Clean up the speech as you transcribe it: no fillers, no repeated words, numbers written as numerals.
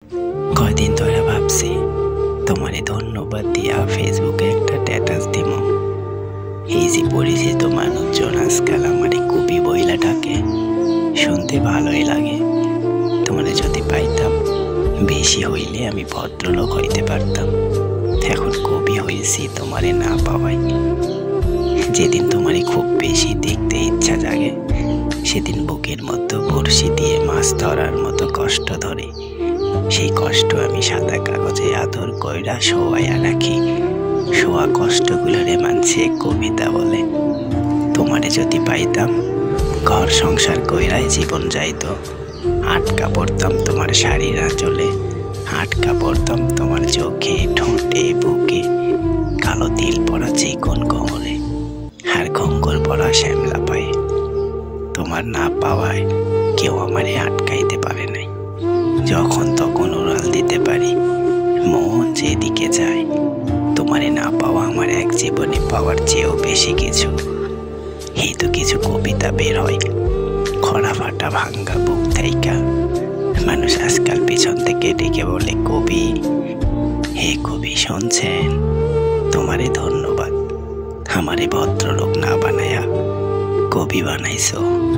কয়দিন ধরে ভাবছি তোমারে ধন্যবাদ দিয়া ফেসবুকে একটা স্ট্যাটাস দিব। এই যে পরিচিত মানুষজন আজকাল আমারে কবি বইলা ডাকে, শুনতে ভালোই লাগে। তোমারে যদি পাইতাম, বেশি হইলে আমি ভদ্রলোক হইতে পারতাম। এখন কবি হয়েছি তোমারে না পাওয়াই। যেদিন তোমারে খুব বেশি দেখতে ইচ্ছা জাগে, সেদিন বুকের মধ্যে বড়শি দিয়ে মাছ ধরার মতো কষ্ট ধরে। সেই কষ্ট আমি সাদা কাগজে আদর কইরা শোয়াইয়া রাখি। শোয়া কষ্টগুলোরে মানছে কবিতা বলে। তোমারে যদি পাইতাম, ঘর সংসার কইরাই জীবন যাইতো। আটকা পড়তাম তোমার শাড়ির আঁচলে, আটকা পড়তাম তোমার চোখে, ঠোঁটে, বুকে, কালো তিল পড়া চিকন কোমরে, আর ঘঙ্গর পড়া শ্যামলা পায়ে। তোমার না পাওয়ায় কেউ আমারে আটকাইতে পারে নাই। যখন তখন উড়াল দিতে পারি, মন যেদিকে যায়। তোমারে না পাওয়া আমার এক জীবনে পাওয়ার চেয়েও বেশি কিছু। এই তো কিছু কবিতা বের হয় খরা ফাটা ভাঙ্গা বুক থাইকা। মানুষ আজকাল পিছন থেকে ডেকে বলে কবি। হে কবি, শুনছেন? তোমারে ধন্যবাদ, আমারে ভদ্রলোক না বানায়া কবি বানাইছো।